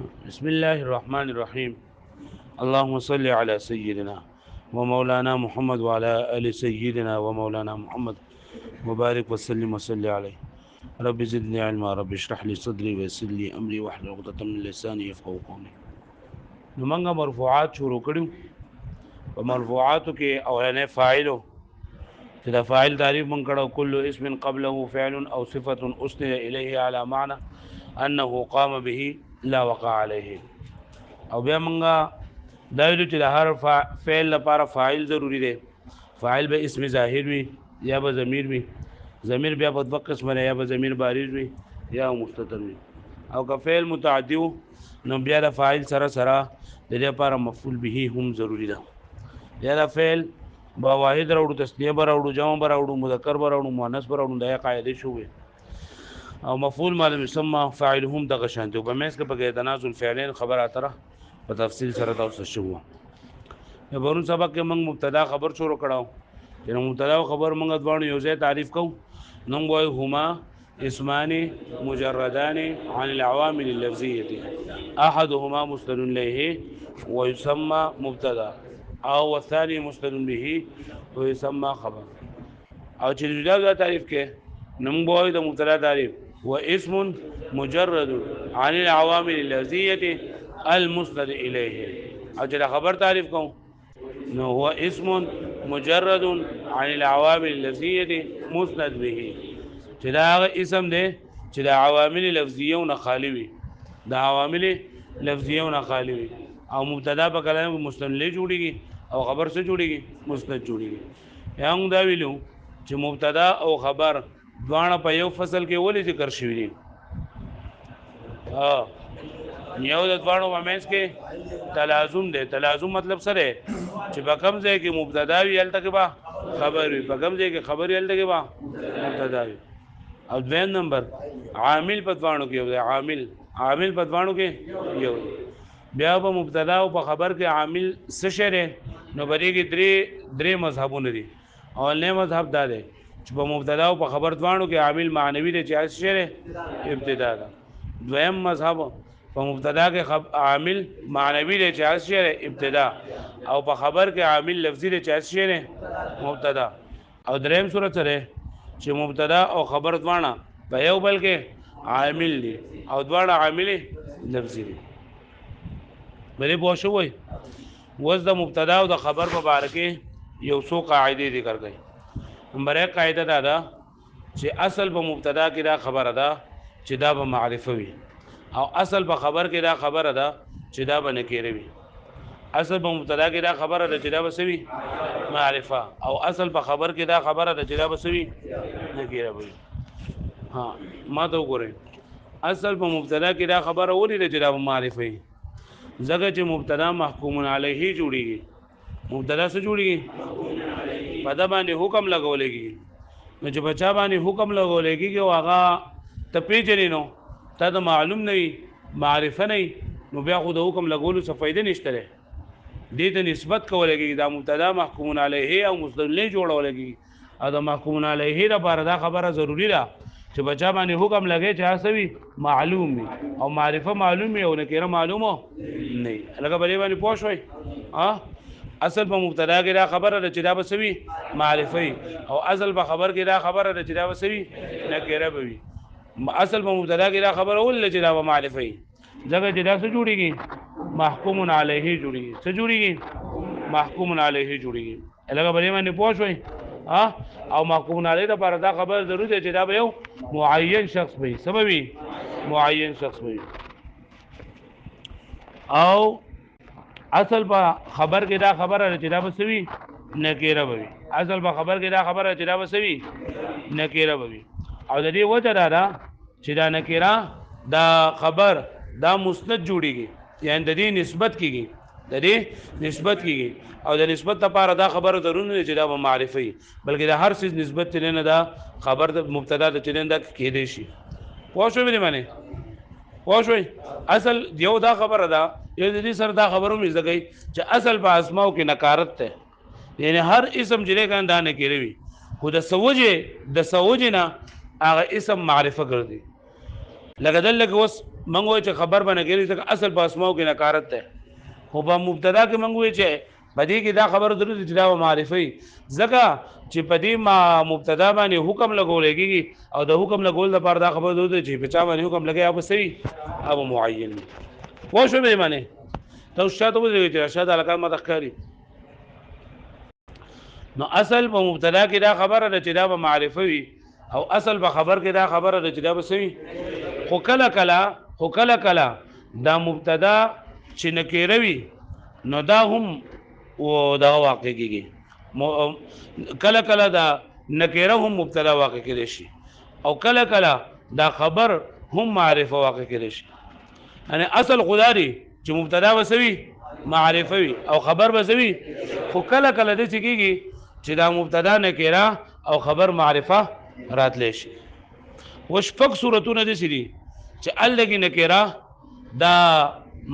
بسم الله الرحمن الرحيم. اللهم صل على سيدنا ومولانا محمد وعلى آل سيدنا ومولانا محمد وبارك وسلم وصل عليه. رب زدني علما، رب اشرح لي صدري ويسر لي امري واحلل عقدة من لساني يفقهوا قولي. نو منګه مرفوعات شروع کړو. په مرفوعاتو کې اولنې فاعل چې دا فاعل تعریف من کړو، كل اسم قبله فعل او صفة اسند اليه على معنى انه قام به لا وقع عليه. او بیا منګه دا ویلو چې د هر فعل لپاره فاعل ضروری دی. فاعل به اسم ظاهر وي یا به ضمیر وي. ضمیر بیا په دوه قسمه یا به ضمیر بارز وي یا مستتر وي. او که فعل متعدی نو بیا د فاعل سره د دې لپاره مفعول به هم ضروری ده. یا د فعل با واحد راوړو، تسنیه به راوړو، جمع به راوړو، مذکر به راوړو، مؤنث به راوړو. دا قاعده شوې. او مفعول معلوم مسمى فاعلهم دغه شان دی. په مېس کې په تنازل فعلین خبر اتره په تفصیل سره تاسو شو. په ورون سبق کې موږ مبتدا خبر شروع کړو. چې مبتدا او خبر موږ دوه یو ځای تعریف کوو. نو وای هما اسمان مجردان عن العوامل اللفظيه، احدهما مسند الیه ويسمى مبتدا او والثاني مسند به ويسمى خبر. او چې دا تعریف کې نو وای د مبتدا تعریف و اسم مجرد عن العوامل اللفظيه المسند الیه. او چې خبر تعریف کوم نو هو اسم مجرد عن العوامل اللفظيه مسند به. چې دا اسم دی چې د عوامل لفظیه نه خالی وي، د عوامل لفظیه نه خالی وي. او مبتدا په کلام کې مسند له جوړیږي او خبر سره جوړیږي مسند جوړیږي. یا موږ دا ویلو چې مبتدا او خبر دواړه په یو فصل کې ولې ذکر شوي دي. یو د دواړو مېنس کې تلازم دی. تلازم مطلب سره چې په کوم ځای کې مبتدا وي هلته کې به خبر وي، په کوم ځای کې خبر وي هلته کې به مبتدا وي. او دویم نمبر عامل په دواړو کې یو دی. عامل په دواړو کې یو دی. بیا په مبتدا او په خبر کې عامل څه شی دی؟ نو په دې کې درې مذهبونه دي. اولنی مذهب دا دی چې په مبتدا او په خبر دواړو کې عامل معنوي دی چې څه شی دی؟ ابتدا ده. دویم مذهب په مبتدا کې عامل معنوي دی چې څه شی دی؟ ابتدا. او په خبر کې عامل لفظي دی چې څه شی دی؟ مبتدا. او دریم صورت سره چې مبتدا او خبر دواړه په یو بل کې عامل دي او دواړه عامل لفظي دي. بلې پوه شوئ؟ اوس د مبتدا او د خبر په باره کې یو څو قاعدې ذکر کړئ. نمبر 1 قاعده دا ده چې اصل په مبتدا کې دا خبره ده چې دا به معرفه وي، او اصل په خبر کې دا خبره ده چې دا به نکره وي. اصل په مبتدا کې دا خبره ده چې دا به سوي معرفه، او اصل په خبر کې دا خبره ده چې دا به سوي نکره وي. ها ما ته وګورئ، اصل په مبتدا کې دا خبره ولې ده چې دا به معرفه وي؟ ځکه چې مبتدا محکوم علیه جوړیږي. مبتدا څه جوړیږي؟ په دا باندې حکم لګول کېږي. نو چې په چا باندې حکم لګول کېږي او هغه ته پیژنې نو تا ته معلوم نه وي، معرفه نه وي، نو بیا خو د حکم لګولو څه فایده نشته دی. دې ته نسبت کولی کېږي. دا مبتدا محکوم علیه او مسند له جوړول کېږي. او د محکوم علیه لپاره دا خبره ضروري ده چې په چا باندې حکم لګی چې هڅه وي معلوم وي، او معرفه معلوم وي او نکره معلومه نه وي. لکه بلې باندې پوه شوئ؟ اصل په مبتدا کې دا خبره ده چې دا به سوي معرفه وي، او اصل په خبر کې دا خبره ده چې دا به سوي نکره به وي. اصل په مبتدا کې دا خبره ول چې دا به معرفه وي، ځکه چې دا څه جوړیږي؟ محکوم علیه جوړیږي. څه جوړیږي؟ محکوم علیه جوړیږي. لکه بلې باندې پوه شوئ؟ او محکوم علیه لپاره دا خبره ضروري ده چې دا به یو معین شخص وي. څه به وي؟ معین شخص وي. او اصل په خبر کې دا خبره چې دا به سوي نکره به وي. اصل په خبر کې دا خبره چې دا به سوي نکره به وي. او د دې وجه دا ده چې دا نکره دا خبر دا مسند جوړیږي، یعنی د دې نسبت کیږي، د دې نسبت کیږي. او د نسبت لپاره دا خبره ضروري نه چې دا به معرفه وي، بلکې د هر څه نسبت چې نه دا خبر د مبتدا د چې نه کېدی شي. پوه شوئ باندې معنی؟ پوه شوئ؟ اصل یو دا خبره ده، یو د دې سره دا خبرو مې زګی چې اصل په اسماء کې نکارت ده، یعنی هر اسم چې نه دا نه کېږي، خو د سوجه نه هغه اسم معرفه ګرځي. لکه دلته اوس موږ وایو چې خبر باندې کېږي ځکه اصل په اسماء کې نکارت ده خو په مبتدا کې موږ وایو چې په دې کې دا خبره درته چې دا معرفي ځکه چې په دې ما مبتدا باندې حکم لګول کېږي او د حکم لګول لپاره دا خبره دوی چې په چا باندې حکم لګي او سوي او معین وو شو به معنی ته شاته وځي چې شاته الکان ما تخکاری نو اصل په مبتدا کې دا خبره ده چې دا به معرفه وي او اصل په خبر کې دا خبره ده چې دا به سوي خو کله کله دا مبتدا چې نکره وي نو دا هم و دا واقع کېږي کله کله دا نکره هم مبتدا واقع کېږي شي او کله کله دا خبر هم معرفه واقع کېږي شي یعنی اصل خداري چې مبتدا وسوي معرفه وي او خبر وسوي خو کله کله د څه کېږي چې دا مبتدا نکره او خبر معرفه راتلی شي وشفق صورتونه دي سړي چې الګي نکره دا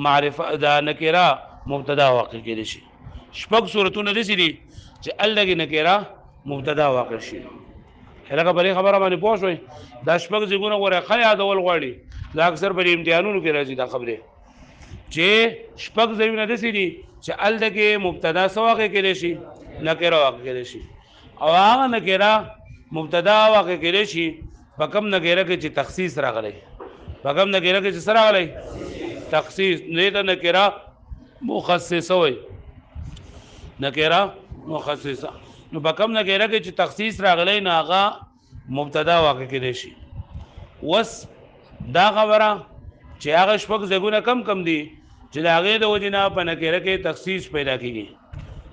معرفه دا نکره مبتدا واقع کېږي شي شپږ صورتونه دي سړي چې الګي نکره مبتدا واقع شي هغه بلې خبره باندې پوه شوي دا شپږ ځګونه غوړه خیا یادول غواړي دا اکثر په امتحانونو کې راځي دا خبره چې شپږ ځایونه دي سړي چې الګي مبتدا سو واقع کېږي شي نکره واقع کېږي شي او هغه نکره مبتدا واقع کېږي شي په کوم نکره کې چې تخصیص راغلی په کوم نکره کې چې سره راغلی تخصیص نه ته نکره مخصصه وي نکره مخصصه نو په کوم نکره کې چې تخصیص راغلی نه هغه مبتدا واقع کېږي شي وس دا خبره چې هغه شپږ ځګونه کم دي چې د هغې د وجې نه په نکره کې تخصیص پیدا کېږي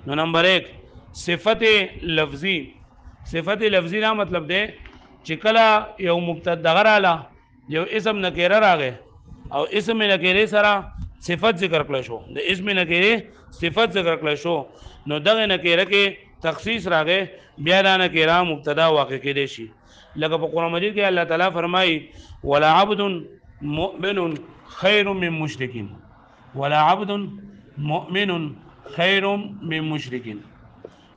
نو نمبر 1 صفت لفظی نه مطلب دی چې کله یو مبتدا رااله یو اسم نکره راغی او اسم نکره سره صفت ذکر کړل شو د اسم نکره صفت ذکر کړل شو نو دغه نکره کې تخصیص راغی بیا دا نکره مبتدا واقع کېدی شي لکه په قرآن مجید کې الله تعالی فرمایي ولا عبد مؤمن خیر من مشرک ولا عبد مؤمن خیر من مشرک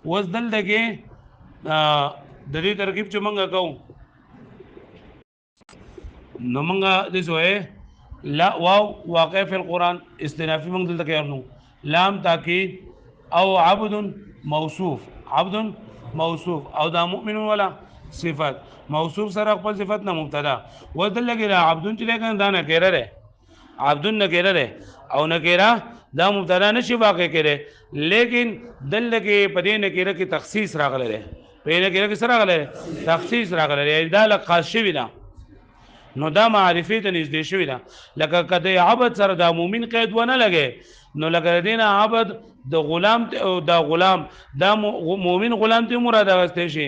وز دلته کې د دې ترکیب چې مونږ کوو نو مونږه د زوې لا واو واقع فی القرآن استنافی مونږ دلته کې ورنو لام تاکید او عبد موصوف او دا مؤمن ولا صفت موصوف سره خپل صفت نه مبتدا ودل کې دا عبد چې لکه دا نه کېره ده عبد نه کېره ده او نه کېره دا مبتدا نشي واقع کېره لیکن دل کې پدې نه کېره کې تخصیص راغله ده په نه کېره کې سره راغله تخصیص راغله دا لقاش شوی نه نو دا معرفت نږدې شوی ده لکه کده عبد سره دا مؤمن قید ونه لګي نو لکه دینه عبد د غلام دا غلام دا مؤمن غلام ته مراد غسته شي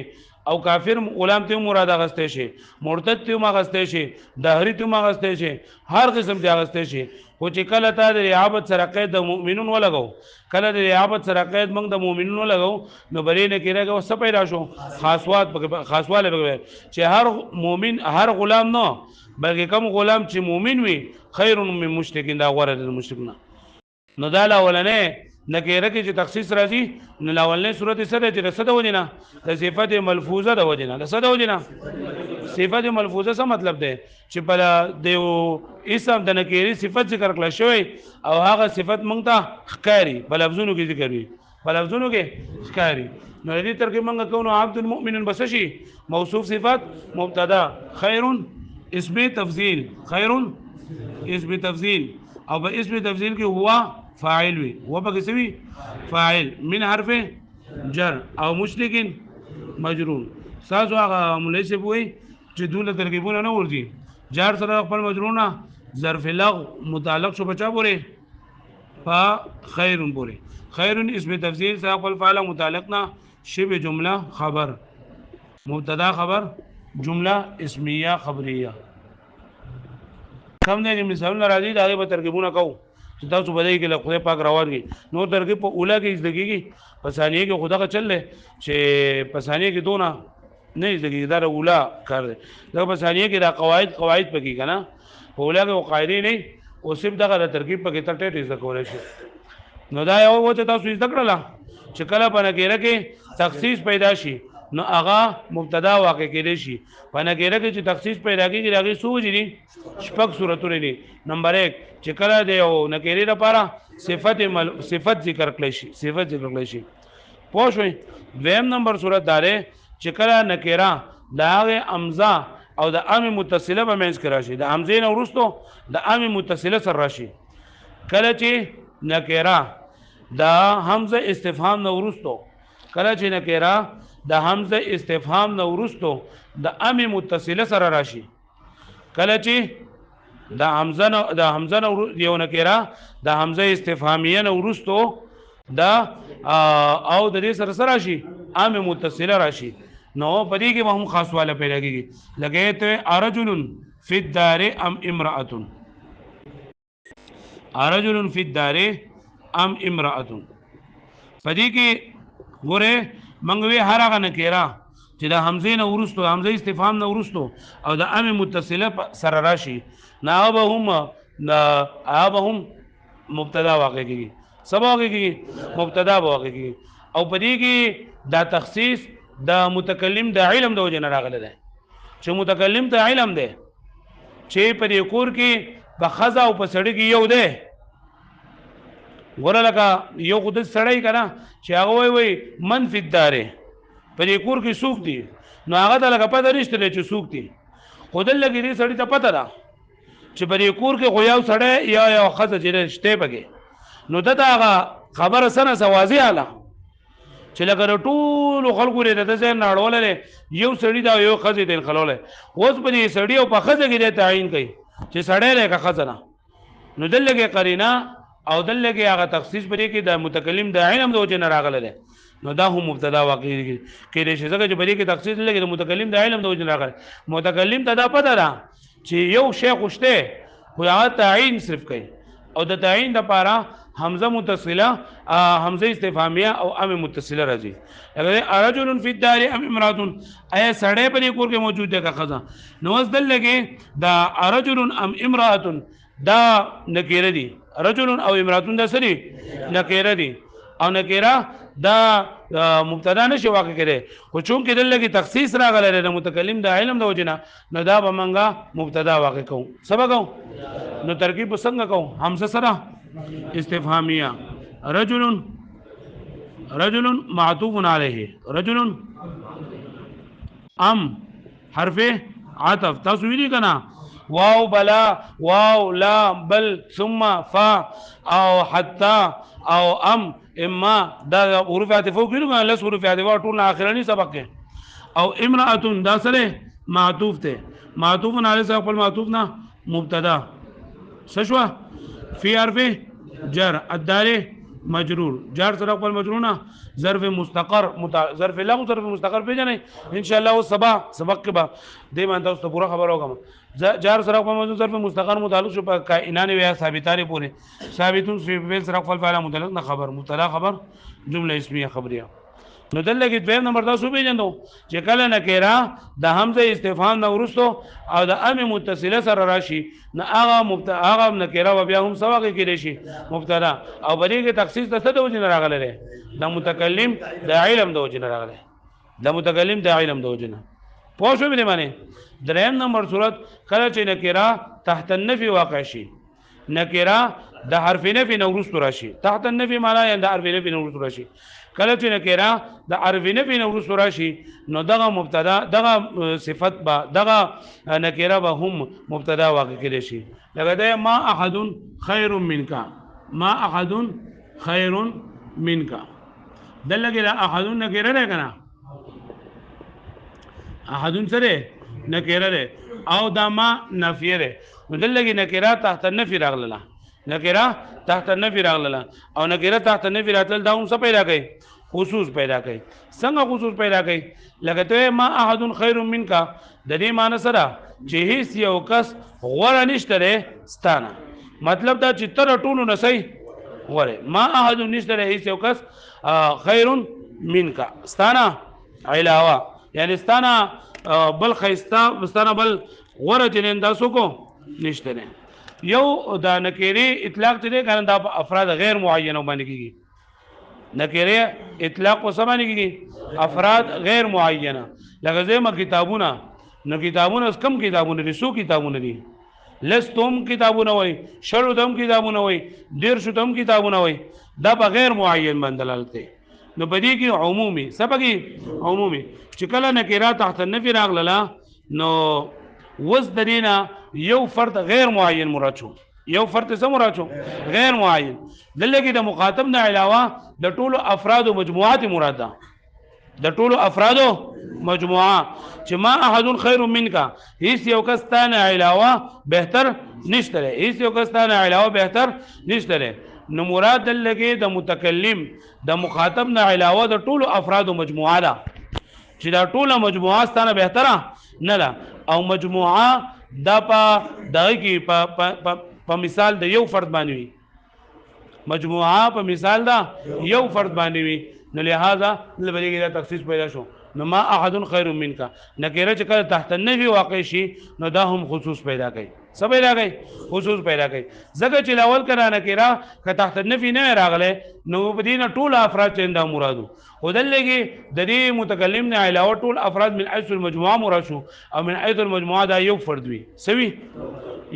او کافر غلام ته مراد غسته شي مرتد ته غسته شي دهری ته غسته شي هر قسم ته غسته شي خو چې کله ته د عبد سره قید د مؤمنون ولګو کله د عبد سره قید موږ د مؤمنون ولګو نو بلې نه کېږي او څه پیدا شو خاصواله بګوي چې هر مؤمن هر غلام نه بلکې کوم غلام چې مؤمن وي خیر من مشرک دا غوړه د مشرک نو دا اولنې نکره کې چې تخصیص راځي نو اولنې صورت سره چې رسد ودینه د صفت ملفوظه د ودینه د صد ودینه صفت ملفوظه څه مطلب دی چې په د اسم د نکری صفت ذکر کړل شوی او هغه صفت مونږ ته ښکاری په لفظونو کې ذکر وي په لفظونو کې ښکاری نو دې ترکیب مونږ کوو عبد المؤمن بس شي موصوف صفت مبتدا خیر اسم تفضیل خیر اسم تفضیل او په اسم تفضیل کې هوا فاعل وي هو په کې وي فاعل من حرف جر او مشرک مجرور ساسو هغه مليسب وي چې دوله ترکیبونه نه ورځي جار سره خپل مجرونه ظرف لغو متعلق شو بچا پورې فخير پورې خیر اسم تفضیل سره خپل فعل متعلق نه شبه جمله خبر مبتدا خبر جمله اسمیه خبریه کم دې مثال راځي دا به ترکیبونه کوو چې تاسو بدای کې له خدای پاک روان کی نو ترکیب په اوله کې زدګیږي په ثانیه کې خدا کا چل لې چې په ثانیه کې دونه نه زدګیږي دا اوله کار دی دا په ثانیه کې دا قواعد پکې کنه په اوله کې قاعده نه او صرف دغه ترکیب پکې ترټه زده کولای شي نو دا یو وته تاسو زده کړل چې کله په نکره کې تخصیص پیدا شي نو هغه مبتدا واقع کېدی شي په نکره کې چې تخصیص پیدا کېږي هغه سوجي دي شپږ صورتونه دي نمبر 1 چې کله دی او نکره لپاره صفت ذکر کړی شي پوه شئ دویم نمبر صورت داره چې کله نکره داغه امزه او د ام متصله به منځ کې راشي د امزه نه ورستو د ام متصله سره راشي کله چې نکره د حمزه استفهام نه ورستو کله چې نکره د حمزه استفهام نه ورستو د ام متصله سره راشي کله چې د حمزه نه یو نکره د حمزه استفهامیه نه ورستو دا او د دې سره راشي ام متصله راشي نو پدې کې هم خاص والا پیدا کیږي لګیت ارجل فی الدار ام امراه ارجل فی الدار ام امراه پدې کې ګوره منګوي هر هغه نکره چې د حمزه نه ورستو حمزه استفهام نه ورستو او د ام متصله سره راشي نابهم مبتدا واقع کیږي سبا کیږي مبتدا واقع کیږي او پدې کې دا تخصیص د متکلم د علم د وجه نه راغلی دی چې متکلم د علم دی چې په دې کور کې په خزا او په سړی کې یو دی ګوره لکه یو خود سړی کنه چې هغه وای من فی الدار په دې کور کې څوک دی نو هغه ته لکه پته نشته چې څوک دی خود لګي دې سړی ته پته ده چې په دې کور کې خو یو سړی یا یو خزه چې شته پکې نو دته هغه خبره سره سوازی اله چې لکه ټول خلکو لري د ځای ناړولې یو سړی دا یو خزه دین خلوله اوس په دې سړی او په خزه کې د تعین کوي چې سړی لکه خزه نه نو دلته قرینه او دلته هغه تخصیص پرې کې د متکلم د علم د وجه نه راغله نو دا هم مبتدا واقع کېږي چې څنګه چې پرې کې تخصیص لګي د متکلم د علم د وجه نه راغله متکلم ته دا پته ده چې یو شی خوشته خو هغه تعین صرف کوي او د تعین لپاره حمزه متصله حمزه استفهامیه او ام متصله راځي اگر رجل فی الدار ام امراه اي سړی په کور کې موجود ده که خزه نو وس دل لګي دا رجل ام امراه دا نکره دي رجل او امراه دا سری نکره دي او نکره دا مبتدا نشي واقع کړي خو چون کې دل لګي تخصیص راغلی د متکلم د علم د وجنه نو دا به منګه مبتدا واقع کوو سبق نو ترکیب څنګه کوو حمزه سره استفهامیه رجل معطوف علیه رجل ام حرف عطف تاسو ویلي کنه واو بلا واو لا بل ثم فا او حتى او ام اما دا حروف عطف کیلو کنه لس حروف عطف ټول اخرنی سبق کې او امراه دا سره معطوف ته معطوف علیه سره خپل معطوف نه مبتدا سشوا فی حرف جر الدار مجرور جار سره خپل مجرور نه ظرف مستقر ظرف لغو ظرف مستقر پیژنئ ان شاء الله سبق کې به دې باندې تاسو ته پوره خبر وکم جار سره خپل مجرور ظرف مستقر متعلق شو په کائنان ویا ثابتاره پورې ثابتون فعل سره خپل فعل متعلق نه خبر مبتدا خبر جمله اسمیه خبریه نو دلته کې دویم نمبر تاسو پیژندو چې کله نکره د حمزه استفهام نه ورستو او د ام متصله سره راشي نه هغه نکره و بیا هم سواق کېږي شي مبتدا او بری کې تخصیص د څه د وجه راغلی دی د متکلم د علم د وجه راغلی د متکلم د علم د وجه پوه شو مې معنی دریم نمبر صورت کله چې نکره تحت النفي واقع شي نکره د حرف نفي نه ورستو راشي تحت النفي معنی د حرف نفي نه ورستو راشي کله چې نکره د حرف نفي نه ورستو راشي نو دغه مبتدا دغه صفت با دغه نکره به هم مبتدا واقع کېږي شي لکه دا ما احد خير منك ما احد خير منك دلته دا احد نکره ده کنه احد سره نکره ده او دا ما نفی ده دلته نکره تحت النفي راغله نکره تحت النفي راغله او نکره تحت النفي راتل دا هم څه پیدا کوي خصوص پیدا کوي څنګه خصوص پیدا کوي لکه ته ما احد خير منك د دې معنی سره چې هیڅ یو کس غوړه نشته ده ستانه مطلب دا چې تر ټولو نسي غوړه ما احد نشته ده هیڅ یو کس خير منك ستانه علاوه یعنی ستانه بل خيستا ستانه بل غوړه جنین تاسو کو نشته ده یو دا نکری اطلاق ته کنه دا افراد غیر معینه باندې کیږي نکره اطلاق په سمانی کیږي افراد غیر معینه لکه زما کتابونه نو کتابونه کم کتابونه دي سو کتابونه دي لستم کتابونه وای شلو دم کتابونه وای ډیر شو دم کتابونه وای دا په غیر معین باندې دلالت نو بدی کې عمومي سبقي عمومي چې کله نکره تحت النفي راغله نو وز درینا یو فرد غیر معین مراد شو یو فرد څه مراد شو غیر معین دلته کې د مخاطب نه علاوه د ټولو افراد او مجموعات مراد ده د ټولو افراد او مجموعه چې ما احد خیر منک هیڅ یو کس ته علاوه بهتر نشته هیڅ یو کس ته علاوه بهتر نشته نو مراد دلته د متکلم د مخاطب نه علاوه د ټولو افراد او مجموعه ده چې دا ټوله مجموعه ستانه بهتره نه ده او مجموعه دا په دغه کې په مثال د یو فرد باندې وي مجموعه په مثال دا یو فرد باندې وي نو لہذا لبلیږي دا تخصیص پیدا شو نو ما احد خیر منک نکره چې کله تحت النفي واقع شي نو دا هم خصوص پیدا کوي څه پیدا کوي خصوص پیدا کوي ځکه چې لاول کړه نکره که تحت النفي نه راغله نو په دې نه ټول افراد چې دا مرادو ودلږي د دې متکلم نه علاوه ټول افراد من حيث المجموعه مراد شو او من حيث المجموعه دا یو فرد وي سوي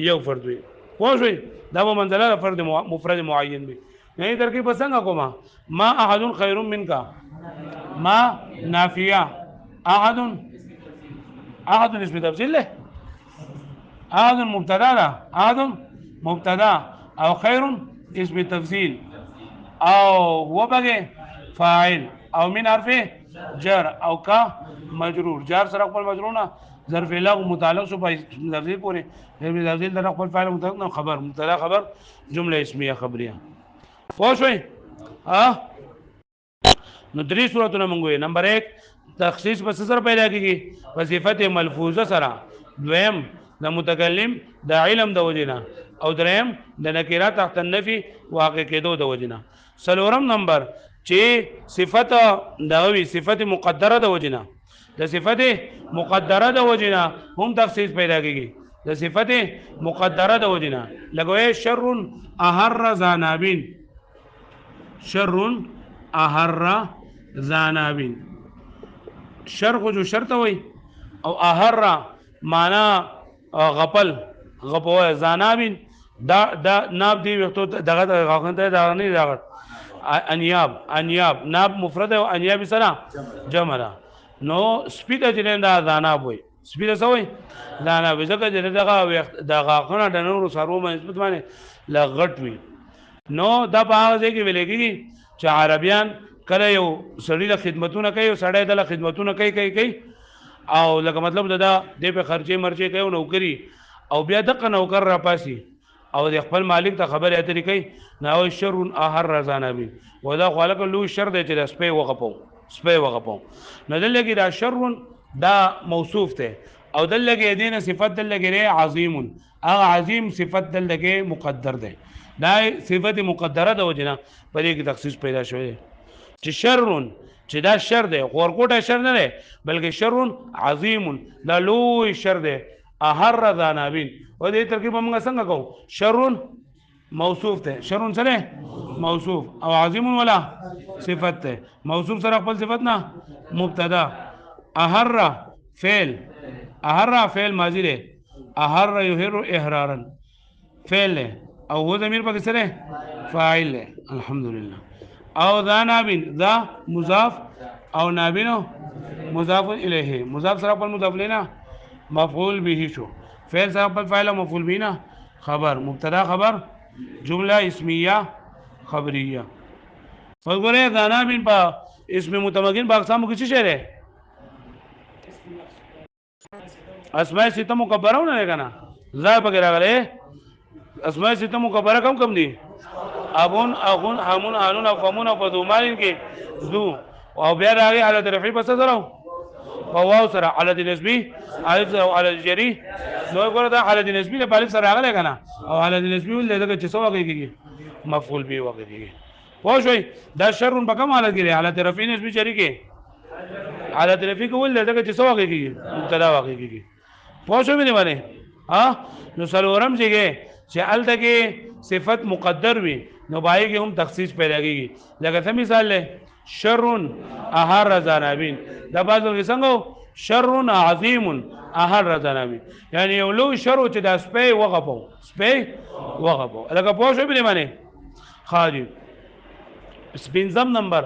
یو فرد وي پوه دا به منزله فرد مفرد معین وي نه ترکیب څنګه کومه ما احد خیر منک ما نافیه احد اسم تفضیل له احد مبتدا ده احد مبتدا او خیر اسم تفضیل او هو بغه فاعل او من حرف جر او کا مجرور جار سره خپل مجرورونه ظرف لغو متعلق شو په تفضیل پورې اسم تفضیل د خپل فاعل متعلق خبر مبتدا خبر جمله اسمیه خبریه پوه شئ نو درې صورتونه مونږ نمبر 1 تخصیص په سره پیدا کیږي په صفت ملفوظه سره دویم د متکلم د علم د وجنه او دریم د نکره تحت النفي واقع کېدو د وجنه سلورم نمبر چې صفت دغوی صفت مقدره د وجنه د صفت مقدره د وجنه هم تخصیص پیدا کیږي د صفت مقدره د وجنه لګوي شر احر زانابین شر احر زانابین شر خو جو شرط وي او احر معنا غپل غپوه زانابین دا ناب دی وختو دغه غاخنده دا نه دا انیاب ناب مفرد او انیاب سره جمع ده نو سپیډ چې دا زاناب وي سپیډ څه وي زاناب ځکه چې دغه غاخونه د نورو سرو نسبت باندې لغټ وي نو دا په هغه ځای کې ویل کېږي چې عربیان کله یو سړی له خدمتونه کوي او سړی د خدمتونه کوي او لکه مطلب دا د په خرچې مرچې کوي نوکری او بیا دغه نوکر را پاسي او د خپل مالک ته خبره اترې کوي نو شر احر رزانبی ودا خلق له شر د چې سپي وغپو نو دلته دا شر دا موصوف ته او دلته دینه صفت دلته عظیم هغه عظیم صفت دلته مقدر ده دا صفت مقدره د وجنه په دې کې تخصیص پیدا شوی چې شر چې دا شر ده غورکوټه شر نه ده بلکې شر عظیم دا لوی شر ده احر ذانابین او دې ترکیب موږ څنګه کوو شر موصوف ته شر سره موصوف او عظیم ولا صفت ته موصوف سره خپل صفت نه مبتدا احر فعل ماضی ده احر یحر احرارا فعل او هو ضمیر پکې سره فاعل له الحمدلله او ذانابین ذا مضاف او نابینو مضاف الیه مضاف سره خپل مضاف لینا مفعول به شو فعل سره خپل فاعل مفعول به نه خبر مبتدا خبر جمله اسمیه خبریه وګوره ذانابین په اسم متمکن په اقسامو کې څه شی ده اسماء سته مکبرونه نه کنه ذا پکې راغله اسماء سته مکبره کم دي ابون اغون همون انون افمون او فذومال کې ذو او بیا راغی حالت رفعی پس سره واو سره حالت نسبی الف او حالت جری نو ګوره دا حالت نسبی له الف سره راغله کنه او حالت نسبی ول دغه چې څه وکړي مفعول به وکړي پوه شئ دا شر په کوم حالت کې حالت رفعی نسبی جری کې حالت رفعی کول دغه چې څه وکړي مبتدا وکړي پوه شئ مې باندې ها نو سلورم چې الته کې صفت مقدر وي نو بای کې هم تخصیص پیدا کیږي لکه څه مثال له شر احر زنابین دا بعضو کې څنګه شر عظیم احر زنابین یعنی یو لو شر چې د سپي وغپو لکه پوه شو به معنی خاجي سپینځم نمبر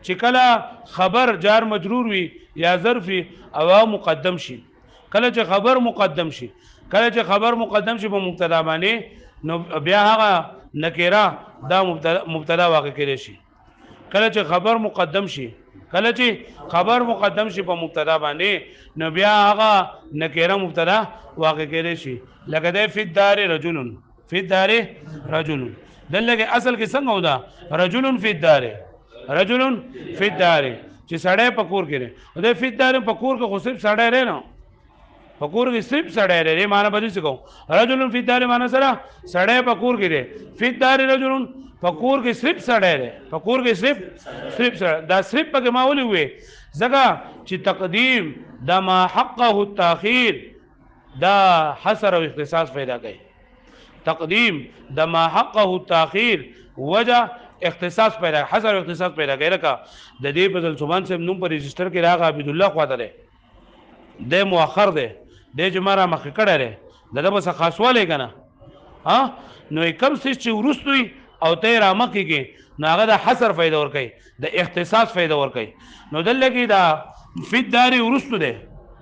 چې کله خبر جار مجرور وي یا ظرف او مقدم شي کله چې خبر مقدم شي په مبتدا باندې نو بیا هغه نکره دا مبتدا واقع کړي شي کله چې خبر مقدم شي په مبتدا باندې نو بیا هغه نکره مبتدا واقع کړي شي لکه د فی الدار رجل دلته اصل کې څنګه ودا رجل فی الدار چې سړی په کور کې دی د فی الدار په کور کې خو صرف سړی دی نه په کور کې صرف سړی دی معنی بدل څه کوم رجل فی الدار معنی سره سړی په کور کې دی فی الدار رجل په کور کې صرف سړی دی په کور کې صرف دا صرف پکې ما ولي وي ځکه چې تقدیم دا ما حقه التاخير دا حصر او اختصاص پیدا کوي تقدیم د ما حقه التاخير وجه اختصاص پیدا حصر او اختصاص پیدا کوي لکه د دې بدل سبحان صاحب نوم په رجستر کې راغ عبد الله خواته ده د مؤخر ده د جمعه مخ کړه ده دغه بس خاصواله کنه ها نو کم څه چې ورستوي او ته را مخ کې نو هغه د حصر فائدہ ور کوي د اختصاص فائدہ ور کوي نو دلته کې دا فی الدار ورستو ده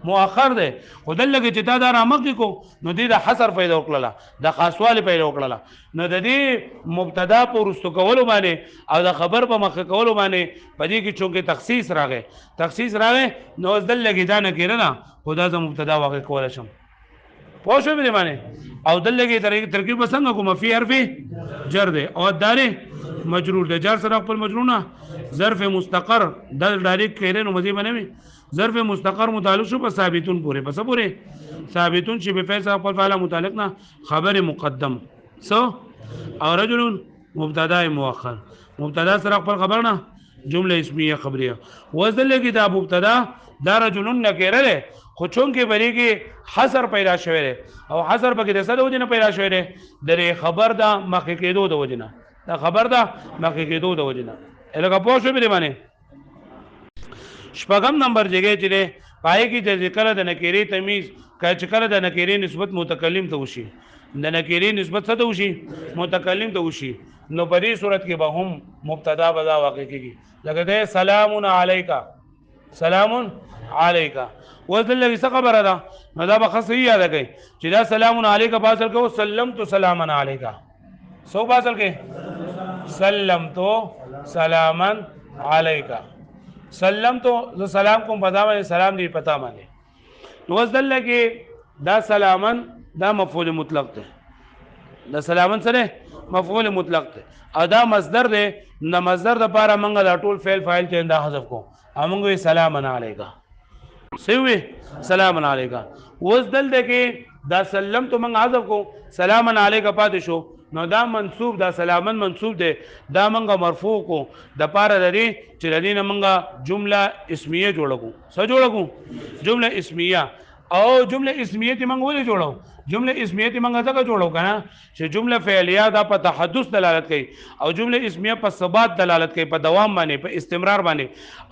مؤخر ده خدای چې تا دا رامخ کو نو دې د حصر پیدا وکړه د خاصواله پیدا وکړه نو د دې مبتدا په ورستو کولو باندې او د خبر په مخ کولو باندې پدې کې چونکه تخصیص راغی نو دل لګی دا نه کړه خدا ز مبتدا واقع کول شم پوه شو به معنی او دل لګی ترکیب څنګه کوم فی حرف جر ده او دار مجرور ده جر سره خپل مجرونه ظرف مستقر د ډایرکټ کړي نو مزي بنوي ظرف مستقر متعلق شو په ثابتون پورې پس پورې ثابتون چې په فعل خپل فعل متعلق نه خبر مقدم سو او رجل مبتدا مؤخر مبتدا سره خپل خبر نه جمله اسمیه خبریه وزل کې دا مبتدا دا رجل نکره له خو چون کې بری کې حصر پیدا شوی دی او حصر پکې د څه د وجنه پیدا شوی دی د خبر دا مخکې کېدو د وجنه دا خبر دا مخکې کېدو د وجنه الګه پوه شو به معنی شپږم نمبر جګه چې پای کې د ذکر د نکری تمیز چې کله د نکری نسبت متکلم ته وشي د نکری نسبت څه ته وشي متکلم ته وشي نو په دې صورت کې به هم مبتدا بدا واقع کیږي لکه ده سلام علیکا وذل لږ څه خبره ده نو دا به خاصه یاد کوي چې دا سلام علیکا باسل کو سلمت سلاما علیکا سو باسل کې سلمت سلاما علیکا سلمت ز سلام کوم پتا باندې سلام دی پتا باندې نو وذل کې دا سلامن دا مفعول مطلق ده دا سلامن سره مفعول مطلق ده او دا مصدر ده نو مصدر د لپاره موږ دا ټول فعل فاعل ته دا حذف کو موږ سلام علیکا سوي سلام علیکا وذل ده کې دا سلمت موږ حذف کو سلام علیکا پاتې شو نو دا منصوب دا سلامن منصوب ده دا منګه مرفوع کو د پاره لري چې لدی نه منګه جمله اسمیه جوړو څه جوړو جمله اسمیه او جمله اسمیه ته منګه ولې جوړو جمله اسمیه ته منګه څنګه جوړو کنه چې جمله فعلیه دا په تحدث دلالت کوي او جمله اسمیه په ثبات دلالت کوي په دوام باندې په استمرار باندې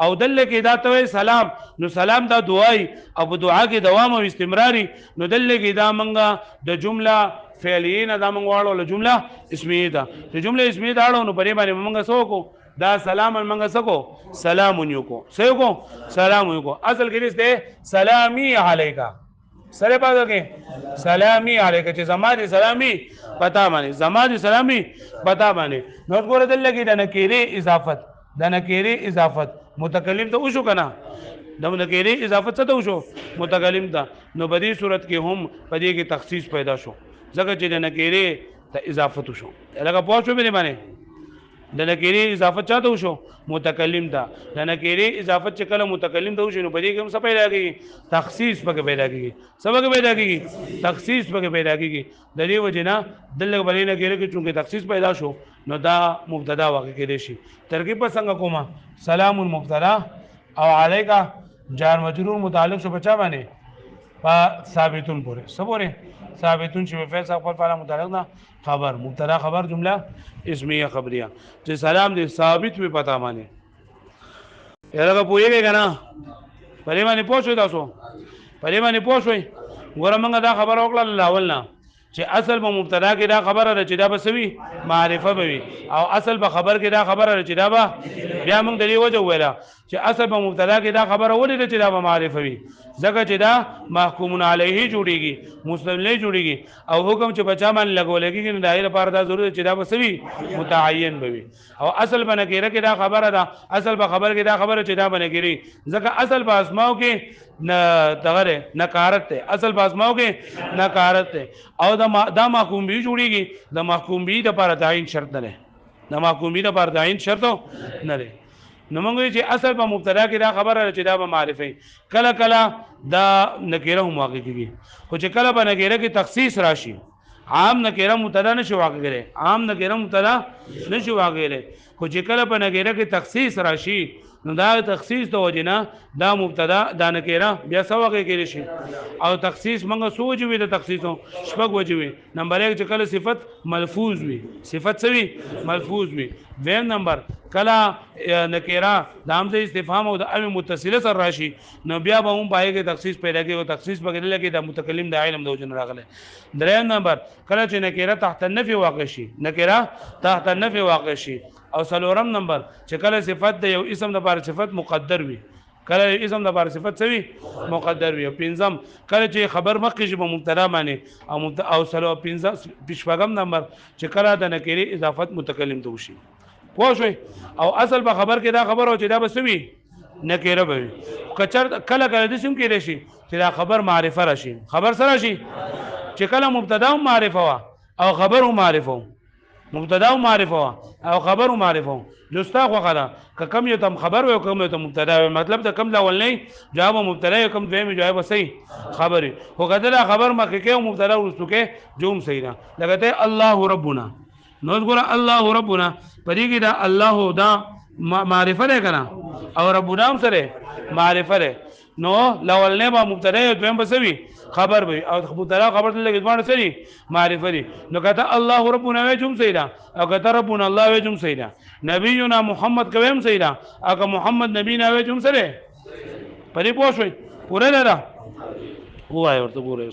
او دل کې دا ته سلام نو سلام دا دعای او په دعا کې دوام او استمراري نو دل کې دا منګه د جمله فعلیه نه دا منګه واړو له جمله اسمیه دا چې جمله اسمیه دا اړو نو پرې باندې منګه سوکو دا سلام منګه سکو سلام یو کو سې کو سلام یو کو اصل کې دې سلامي علیکا سره پاتو کې سلامي علیکا چې زمادي سلامي پتا باندې زمادي سلامي پتا باندې نو ګوره دل کې د نکيري اضافت متکلم ته وشو کنه د نکيري اضافت څه ته وشو متکلم ته نو بدی صورت کې هم پدې کې تخصیص پیدا شو ځکه چې د نکيري ته اضافت وشو لکه پوښتنه به باندې د نکيري اضافت چاته وشو متکلم ته د نکيري اضافت چې کله متکلم ته وشو نو بدی کې هم څه پیدا کیږي تخصیص پکې پیدا کیږي سبق پیدا کیږي تخصیص پکې پیدا کیږي د دې وجنه دلته باندې نکيري کې چونکه تخصیص پیدا شو نو دا مبتدا واقع کېدې شي ترکیب څنګه کومه سلام مبتدا او علیکا جار مجرور متعلق شو بچا باندې په ثابتون پورې سبوره ثابتون چې فعل خپل فعل متعلق نه خبر مبتدا خبر جمله اسمیه خبریه چې سلام دې ثابت وي پتا معنی یاره پوهیږي کنه پرې باندې پوښوي تاسو پرې باندې پوښوي ګوره موږ دا خبر وکړه لاول نه چې اصل په مبتدا کې دا خبره ده چې دا بسوي معرفه به وي او اصل په خبر کې دا خبره ده چې دا به بیا موږ د دې وجه ویلا چې اصل په مبتدا کې دا خبره ولې ده چې دا به معرفه وي ځکه چې دا محکوم علیه جوړیږي مستملی جوړیږي او حکم چې بچا باندې لګولېږي نه دایره لپاره دا ضروري چې دا بسوي متعین به وي او اصل په نکره کې دا خبره ده اصل په خبر کې دا خبره چې دا بنګری ځکه اصل په اسماء کې نه تغره نکارت ته اصل په اسماء کې نکارت ته او دا محکوم به جوړیږي د محکوم به د لپاره تعین شرط نه د محکوم به د لپاره تعین شرط نه لري نو موږ چې اصل په مبتدا کې دا خبره چې دا به معرفه کله کله دا نکره هم واقع کیږي خو چې کله په نکره کې تخصیص راشي عام نکره مبتدا نشي واقع کېږي عام نکره مبتدا نشي واقع کېږي خو چې کله په نکره کې تخصیص راشي نو دا تخصیص د وجنه دا مبتدا دا نکره بیا څه واقع کېږي شي او تخصیص موږ سوچوي د تخصیصو شپږ وجوي نمبر 1 چې کله صفت ملفوظ وي صفت سوي ملفوظ وي ویم نمبر کله نکره د همزه استفهام او د ام متصله سره راشي نو بیا به هم پای کې تخصیص پیدا کوي او تخصیص بغیر لګي د متکلم د علم د وجنه راغله دریم نمبر کله چې نکره تحت النفي واقع شي نکره تحت النفي واقع شي او څلورم نمبر چې کله صفت د یو اسم د لپاره صفت مقدر وي کله اسم د لپاره صفت سوي مقدر وي پنځم کله چې خبر مخکې شي په مبتدا باندې او سلو پنځم نمبر چې کله د نکره اضافت متکلم ته وشي پوه شئ او اصل په خبر کې دا خبر او چې دا بسوي نکره به کچر کله کله د سم کې راشي چې دا خبر معرفه راشي خبر سره شي چې کله مبتدا معرفه وا او خبر معرفه مبتدا معرفه او خبر معرفه لستا خو غلا کم یو تم خبر او کم یو تم مبتدا مطلب د کم لاول نه جواب مبتدا او کم دویم جواب صحیح خبره خو کله خبر مکه کې او مبتدا ورستو کې جوم صحیح نه لګته الله ربنا نو ګور الله ربنا پرې کې دا الله دا معرفه ده کنه او ربنا هم سره معرفه ده نو لاول نه با مبتدا او دویم بسوي خبر به او مبتدا خبر لګي ځوان سری معرفه دي نو کته الله ربنا وې جم صحیح ده او کته ربنا الله وې جم صحیح ده نبینا محمد کوم صحیح ده اګه محمد نبی نه وې جم سره پرې پوښوي پوره نه ده وای ورته پوره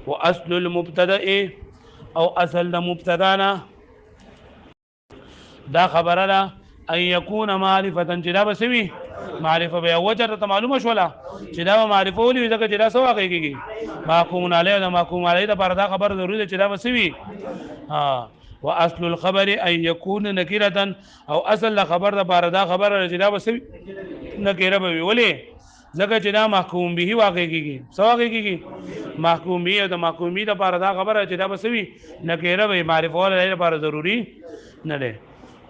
واصل المبتدا او اصل د مبتدا نه دا خبره ده ان يكون معرفه جدا بسوي معرفه به وجه ته معلومه شولا چې دا معرفه ولې ځکه چې دا څه واقع کیږي محکوم علیه دا محکوم علیه دا پردا خبر ضروري ده چې دا بسوي واصل الخبر ان يكون نكره او اصل خبر دا پردا خبر چې دا بسوي نکره به ولې ځکه چې دا محکوم به واقع کیږي څه واقع کیږي محکوم به دا محکوم به دا پردا خبر چې دا بسوي نکره به معرفه ولې لپاره ضروري نه ده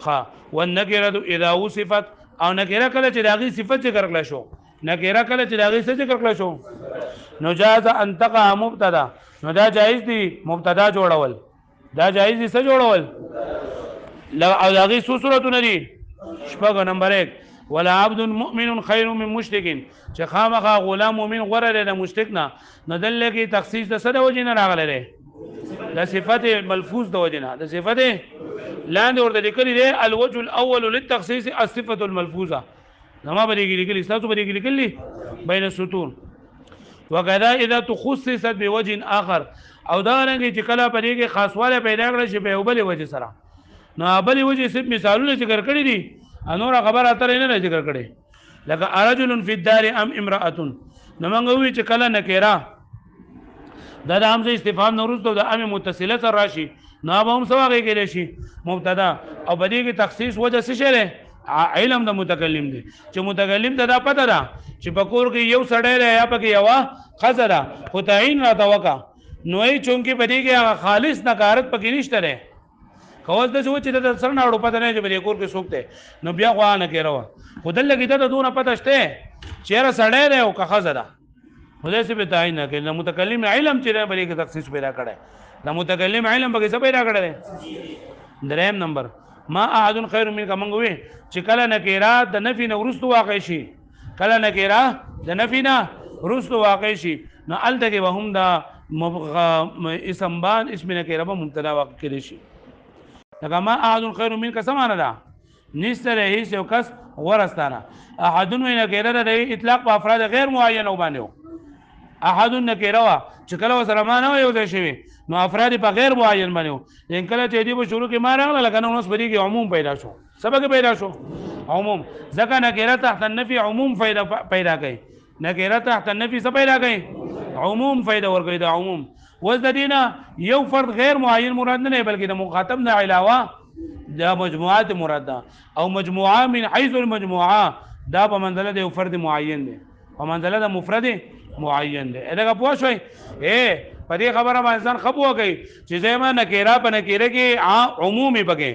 ها والنكره اذا وصفت او نکره کله چې داغي صفت ذکر کړل شو نکره کله چې داغي څه ذکر کړل شو نو جاز ان تقع مبتدا نو دا جایز دی مبتدا جوړول دا جایز دي څه جوړول او داغي څو صورتونه دي شپږ نمبر 1 ولا عبد مؤمن خير من مشرك چې خامخا غلام مؤمن غره د مشرک نه ندل کې تخصیص د سره وجنه راغله ده د صفت ملفوظ د وجنه د صفت لاندې ورته لیکلي دی الوجه الاول للتخصيص الصفه الملفوظه نما بریګی لیکلي تاسو بریګی لیکلي بین السطور وکذا اذا تخصصت بوجه اخر او دا رنګ چې کله پرې کې خاصواله پیدا کړل شي په بل وجه سره نو بل وجه صرف مثالونه ذکر کړی دي انور خبر اترې نه ذکر کړي لکه رجل فی الدار ام امراه نو موږ وی چې کله نکره دا د همزه استفهام نورستو د ام متصله سره راشي نو به هم سواغه کې شي مبتدا او بدی کې تخصیص وجه څه شری علم د متکلم دی چې متکلم ته دا پته ده چې پکور کې یو سړی دی یا پکې یو خزره خو تعین را توکا نوې چونکی بدی کې خالص نکارت پکې نشته ده خو د څه چې د سر نه اړو پته نه چې بدی کور کې سوکته نو بیا خو نه کېرو خدای لګی ته دونه پته شته چیرې سړی دی او که خزره خدای څه به تعین نه کوي متکلم علم چې بدی کې تخصیص پیدا کړي د متکلم علم به څه پیدا کړل دریم نمبر ما احد خیر من کمنګوي چې کله نکرات د نفي نه ورستو واقع شي کله نکرات د نفي نه ورستو واقع شي نو الته کې وهم دا اسم بان اسم نکره به مبتدا واقع کړي شي لکه ما احد خیر منک سمانه ده نشته هیڅ یو کس ورستانه احد نکره د اطلاق په افراد غیر معین باندې احد نکره وا چې کله سره ما نه یو ځای شوی نو افراد په غیر معین باندې ان کله چې دی په شروع کې ما راغله لکه نو اوس بری کې عموم پیدا شو سبق پیدا شو عموم ځکه نکره تحت النفي عموم پیدا کوي نکره تحت النفي څه پیدا کوي عموم فائدہ ورکړي دا عموم وز د دینه یو فرد غیر معین مراد نه بلکې د مخاطب نه علاوه دا مجموعات مراد ده او مجموعه من حيث المجموعه دا په منزله د یو فرد معین دی په منزله د مفرد معین دی دا پوه شوي په دې خبره باندې انسان خبو کوي چې زما نکره په نکره کې عمومي پکې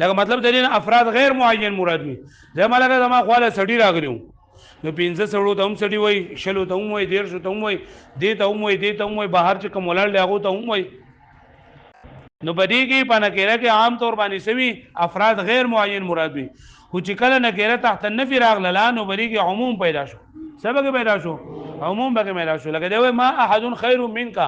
لکه مطلب د دې افراد غیر معین مراد دي زما لکه زما خواله سړی راغلیو نو 15 سړو ته هم سړی وای شلو ته هم وای 150 ته هم وای دې ته هم وای دې ته هم وای بهر چې کوم ولر لاغو ته هم وای نو بدی کې په نکره کې عام طور باندې سوي افراد غیر معین مراد وي خو چې کله نکره تحت النفي راغله نو بدی کې عموم پیدا شو سبق پیدا شو عموم به پیدا شو لکه دی ما احد خیر منک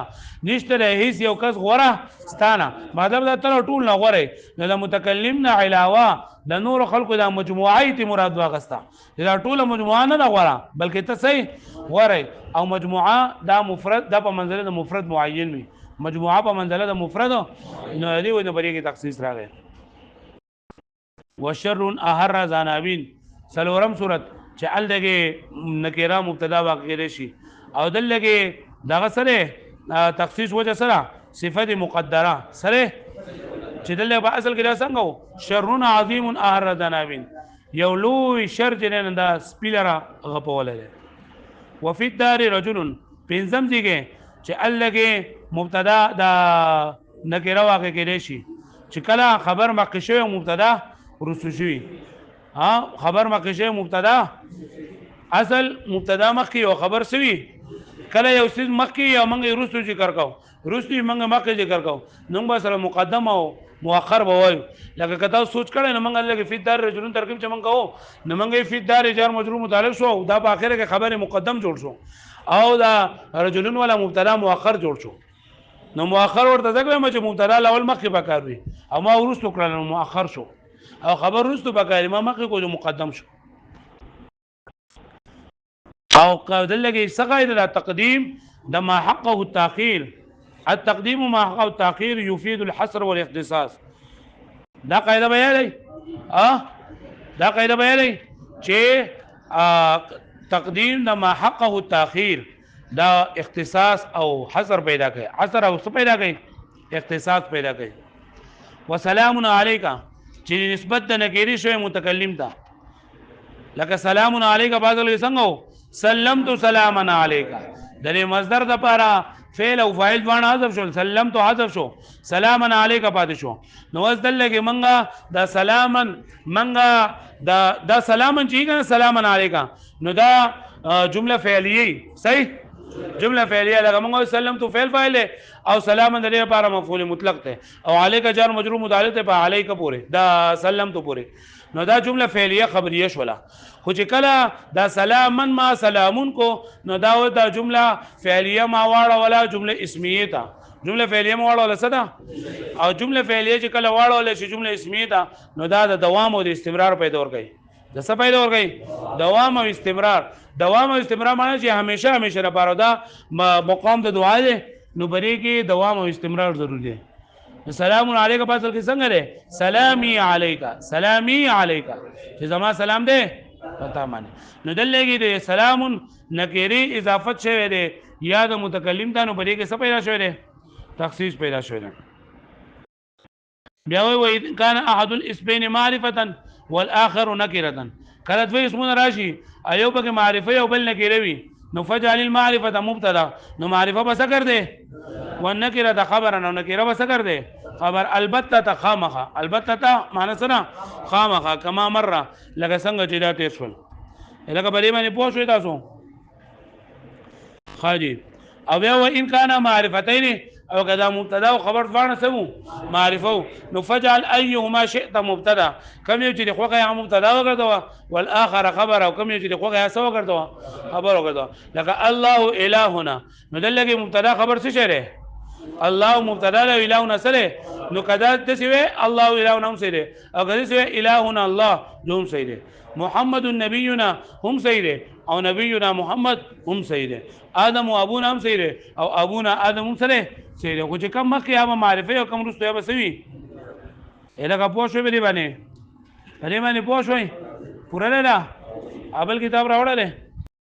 نشته هیڅ یو کس غوره ستانه مطلب دا تر ټول نه غوره نو د متکلم نه علاوه د نور خلقو د مجموعه تی مراد واغستا دا ټول مجموعه نه غوره بلکې ته صحیح غوره او مجموعه دا مفرد دا په منزله د مفرد معین وي مجموعه په منزله د مفرد نو دی ونه بری کې تخصیص راغی وشر احر زانابین سلورم صورت چې ال دغه نکره مبتدا واقع کړي شي او دلته دغه سره تخصیص وجه سره صفت مقدره سره چې دلته په اصل کې دا څنګه شرون عظیم احر زانابین یو لوی شر جنن دا سپیلرا غپولل وفي الدار رجل پنځم دیګه چې ال دغه مبتدا دا نکره واقع کړي شي چې کله خبر مقشه مبتدا رسو شوی خبر مقشه مبتدا اصل مبتدا مخکی او خبر سوی کله یو څه مخکی یا منګه رسو ذکر کو رسو منګه مخکی ذکر کو نو به سره مقدم او مؤخر به وای لکه کته سوچ کړه نو منګه لکه فی دار رجلون ترکیب چې منګه وو نو منګه فی دار جار مجرور متعلق شو دا په اخره کې خبر مقدم جوړ شو او دا رجلون ولا مبتدا مؤخر جوړ شو نو مؤخر ورته ځکه چې مبتدا الاول مخکی پکاروي او ما ورستو کړل نو مؤخر شو او خبر رستو پکاري ما مخکې کو مقدم شو او قاعده لګي څنګه د تقدیم د ما حقه التاخير التقديم ما حقه التاخير يفيد الحصر والاختصاص دا قاعده بیانای دا قاعده بیانای چې تقدیم د ما حقه التاخير دا اختصاص او حصر پیدا کوي حصر او څه پیدا کوي اختصاص پیدا کوي وسلام علیک چې نسبت د نکری شوی متکلم ته لکه سلام علیک بعضل څنګه سلمت سلاما علیک د مصدر د پاره فعل او فاعل باندې حذف شو سلمت حذف شو سلاما علیک پاتې شو نو وس دلګه منګه د سلامن منګه د سلامن چې کنه سلاما علیک نو دا جمله فعلیه صحیح جمله فعلیه لکه موږ سلمت فعل فاعل او سلام د لپاره مفعول مطلق ته او علیک جار مجرور متعلق په علیک پوره دا سلمت پوره نو دا جمله فعلیه خبریه شولا خو چې کله دا سلامن ما سلامون کو نو دا جمله فعلیه ما واړه ولا جمله اسمیه تا جمله فعلیه ما واړه ولا صدا او جمله فعلیه چې کله واړه ولا شي جمله اسمیه تا نو دا د دوام او د استمرار پیدا ورګي د څه پیدا ورګي دوام او استمرار دوام او استمرار معنی چې همیشه همیشه لپاره دا مقام د دعا دی نو بری کې دوام او استمرار ضروري دی سلام علیک په اصل کې څنګه دی سلامی علیک سلامی علیک چې زما سلام دی پتا معنی نو دلته کې دی سلام نکری اضافت شوی دی یا د متکلم ته نو بری کې څه پیدا شوی دی تخصیص پیدا شوی دی بیا وایي کان احد الاسمین معرفه والاخر نکره کله دوی اسمونه راشي ایو په معرفه او بل نکره وي نو فجعل المعرفه مبتدا نو معرفه بس کر دے والنکره خبر نو نکره بس کر دے خبر البته خامخه البته معنی سره خامخه کما مره لکه څنګه چې دا تیر شول لکه بلې باندې پوه شوي تاسو خاجي او بیا و ان کان معرفتین او کدا مبتدا او خبر ځوانه سمو معرفه نو فجعل ايهما شئت مبتدا کم یو چې خوګه یا مبتدا وګرځوا والاخر خبر او کم یو چې خوګه یا سو وګرځوا خبر وګرځوا لکه الله الهنا نو دلته مبتدا خبر څه شری الله مبتدا له الهنا سره نو کدا د سوی الله الهنا هم سره او کدا سوی الهنا الله دوم سره محمد نبینا هم سره او نبینا محمد هم سره آدم او ابونا هم سره او ابونا آدم هم سره خو چې کم مخکې هغه معرفه او کم رستو یا بسوي الهغه پوه شوې به دی باندې پوه شوئ پوره نه ده ابل کتاب راوړل